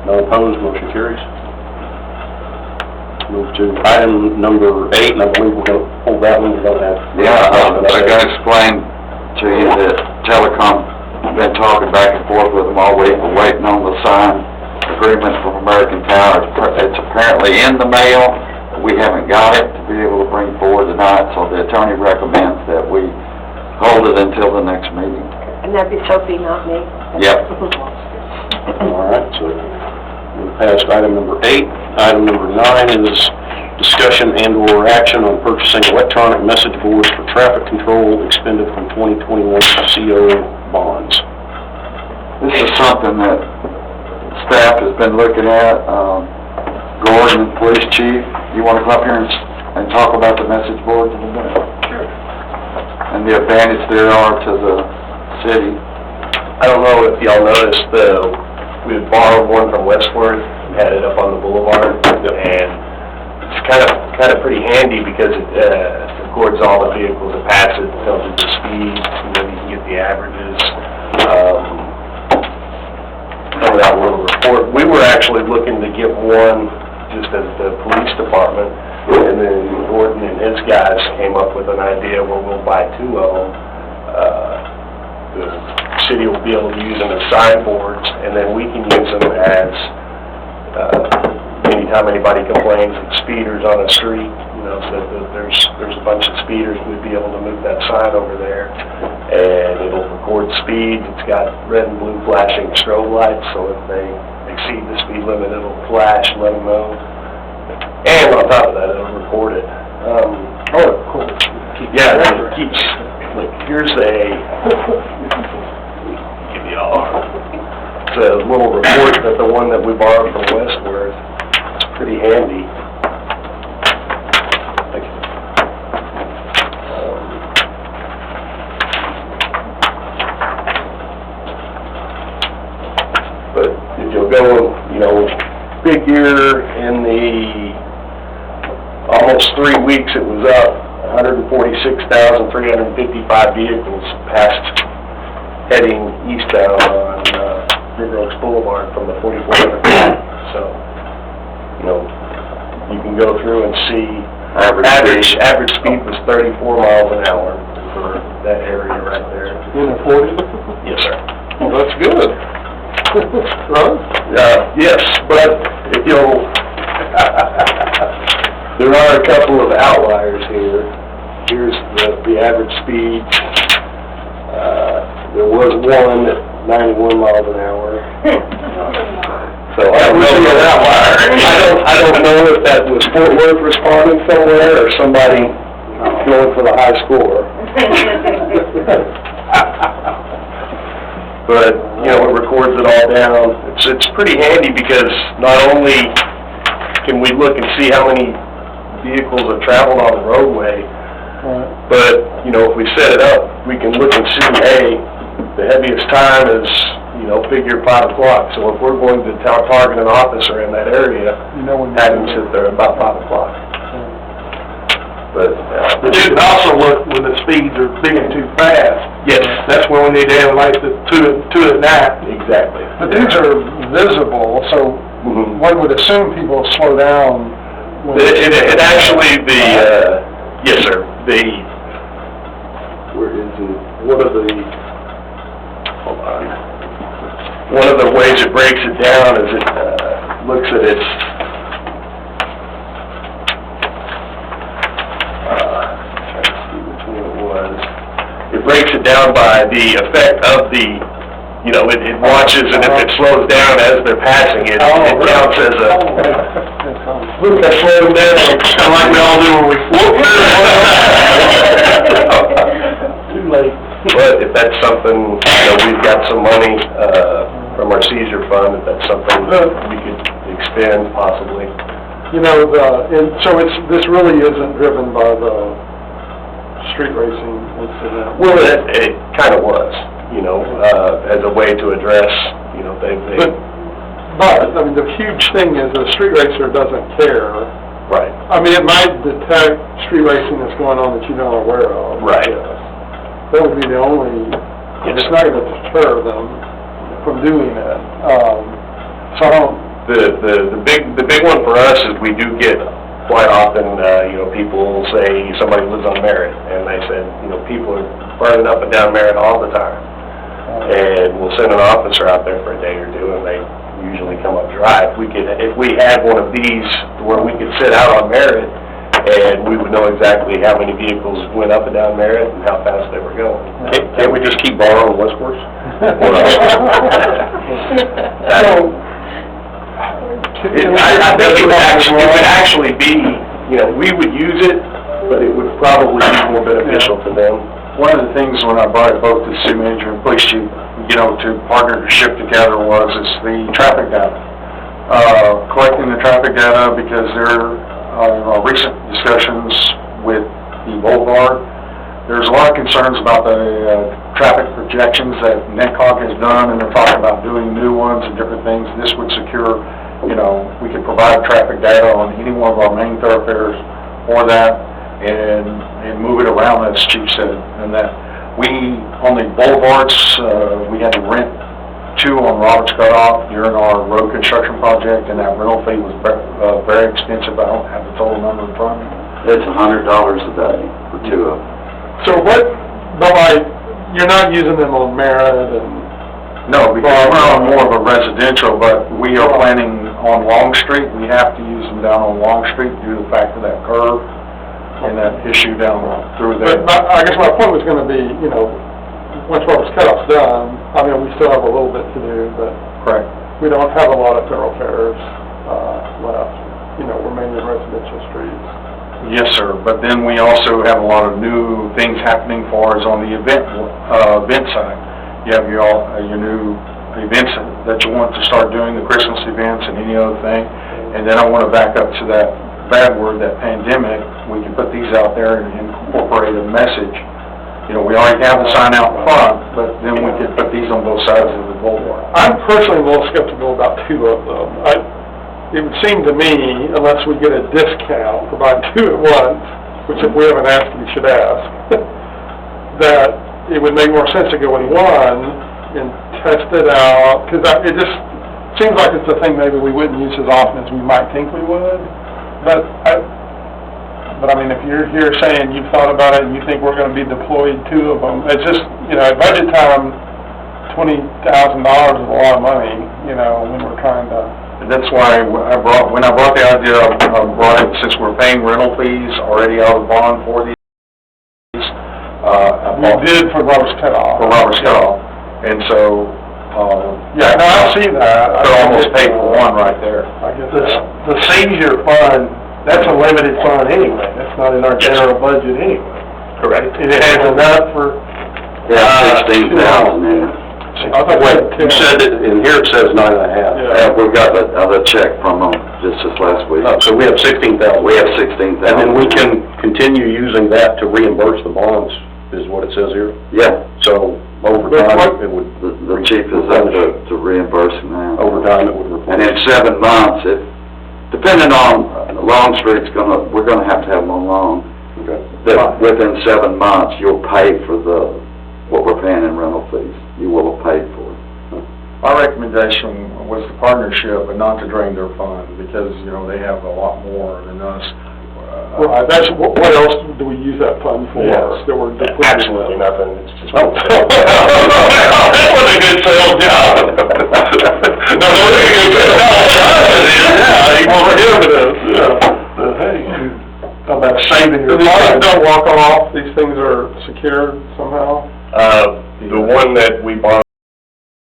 None opposed, motion carries. Move to item number 8, and I believe we're going to hold that one. We're going to have... Yeah, I got to explain to you that Telecom, been talking back and forth with them all week. We're waiting on the signed agreement from American Tower. It's apparently in the mail. We haven't got it to be able to bring forward tonight, so the attorney recommends that we hold it until the next meeting. And that'd be Sophie, not me. Yep. All right, so we're past item number 8. Item number 9 is discussion and/or action on purchasing electronic message boards for traffic control expended from 2021 CO bonds. This is something that staff has been looking at. Gordon, Police Chief, you want to come up here and talk about the message boards a little bit? Sure. And the advantage there are to the city. I don't know if y'all noticed, we had borrowed one from Westward, had it up on the boulevard, and it's kind of pretty handy because it records all the vehicles that pass it, tells you the speed, you can get the averages. Coming out with a report. We were actually looking to get one just as the police department, and then Gordon and his guys came up with an idea where we'll buy 2 of them. The city will be able to use them as signboards, and then we can use them as anytime anybody complains of speeders on a street, so that there's a bunch of speeders, we'd be able to move that sign over there, and it'll record speed. It's got red and blue flashing strobe lights, so if they exceed the speed limit, it'll flash and let them know. And on top of that, it'll record it. Cool. Yeah, it keeps, look, here's give y'all, it's a little report that the one that we borrowed from Westworth. It's pretty handy. But if you'll go, figure in the almost 3 weeks it was up, 146,355 vehicles passed heading eastbound on River Oaks Boulevard from the 4400 block. So, you can go through and see average speed was 34 miles an hour for that area right there. In the 40? Yes, sir. Well, that's good. Right? Yes, but if you'll, there are a couple of outliers here. Here's the average speed. There was one at 91 miles an hour. So I don't know if that was Fort Worth responding somewhere or somebody going for the high score. But, it records it all down. It's pretty handy because not only can we look and see how many vehicles have traveled on the roadway, but, if we set it up, we can look and see, hey, the heaviest time is, figure 5 o'clock. So if we're going to target an officer in that area, have him sit there about 5 o'clock. But But you can also look when the speeds are being too fast. yes, That's when we need to analyze the 2 at night. exactly. But these are visible, so one would assume people slow down. It actually, yes, sir, where is it? One of the ways it breaks it down is it looks at its, trying to see which one it was. It breaks it down by the effect of the, it watches, and if it slows down as they're passing it, it counts as a, look, I slowed them down, kind of like we all do when we whoop. Too late. But if that's something, we've got some money from our seizure fund, if that's something we could expend possibly. And so this really isn't driven by the street racing incident. Well, it kind of was, as a way to address, But, the huge thing is the street racer doesn't care. right, It might detect street racing that's going on that you're not aware of. right. That would be the only, it's not going to deter them from doing it. So the big one for us is we do get quite often, people will say somebody lives on Merritt, and they said, people are burning up and down Merritt all the time. And we'll send an officer out there for a day or two, and they usually come up dry. If we had one of these where we could sit out on Merritt, and we would know exactly how many vehicles went up and down Merritt and how fast they were going. Can't we just keep borrowing Westworths? I think it would actually be, we would use it, but it would probably be more beneficial to them. One of the things when I brought it both to city manager and police chief, to partnership together was the traffic data. Collecting the traffic data because there are recent discussions with the boulevard. There's a lot of concerns about the traffic projections that NETCOG has done, and they're talking about doing new ones and different things. This would secure, we could provide traffic data on any one of our main thoroughfares for that and move it around, as Chief said. And that on the boulevards, we had to rent 2 on Roberts Cutoff during our road construction project, and that rental fee was very expensive. I don't have the total number in front of me. It's $100 a day for 2 of them. So you're not using them on Merritt and... No, because we're on more of a residential, but we are planning on Long Street. We have to use them down on Long Street due to the fact of that curve and that issue down through there. But I guess my point was gonna be, once Robert's Cutoff's done, we still have a little bit to do, but... Correct. We don't have a lot of thoroughfares, left. We're mainly residential streets. Yes, sir, but then we also have a lot of new things happening for us on the event side. You have your new events that you want to start doing, the Christmas events and any other thing. And then I want to back up to that bad word, that pandemic. We can put these out there and incorporate a message. We already have the sign out front, but then we could put these on both sides of the boulevard. I'm personally a little skeptical about 2 of them. It would seem to me, unless we get a discount for buying 2 at once, which if we haven't asked, we should ask, that it would make more sense to go with 1 and test it out, because it just seems like it's a thing maybe we wouldn't use as often as we might think we would. But if you're here saying you've thought about it and you think we're going to be deployed 2 of them, it's just, at budget time, $20,000 is a lot of money, when we're trying to... That's why when I brought the idea up, since we're paying rental fees already out of the bond for these, We did for Robert's Cutoff. For Robert's Cutoff. And so, I see that. They're almost paid for 1 right there. I guess The seizure fund, that's a limited fund anyway, that's not in our general budget anyway. Correct. It has enough for... Yeah, 16,000 in it. I thought You said that, in here it says 9.5. Yeah, we got the check from them just this last week. So we have 16,000. We have 16,000. And then we can continue using that to reimburse the bonds, is what it says here? Yeah. So, over time, it would... The chief is up to reimbursing that. Over time, it would replenish. And in 7 months, depending on, Long Street's we're gonna have to have them on loan. Okay. That within 7 months, you'll pay for what we're paying in rental fees. You will have paid for it. My recommendation was the partnership, but not to drain their fund, because, they have a lot more than us. what else do we use that fund for? Yes. That we're Absolutely nothing, it's just... Oh. That was a good sales job. No, that was a good sales job. Yeah, you prohibitive, Hey, How about saving your money? Don't walk off, these things are secured somehow? the one that we borrowed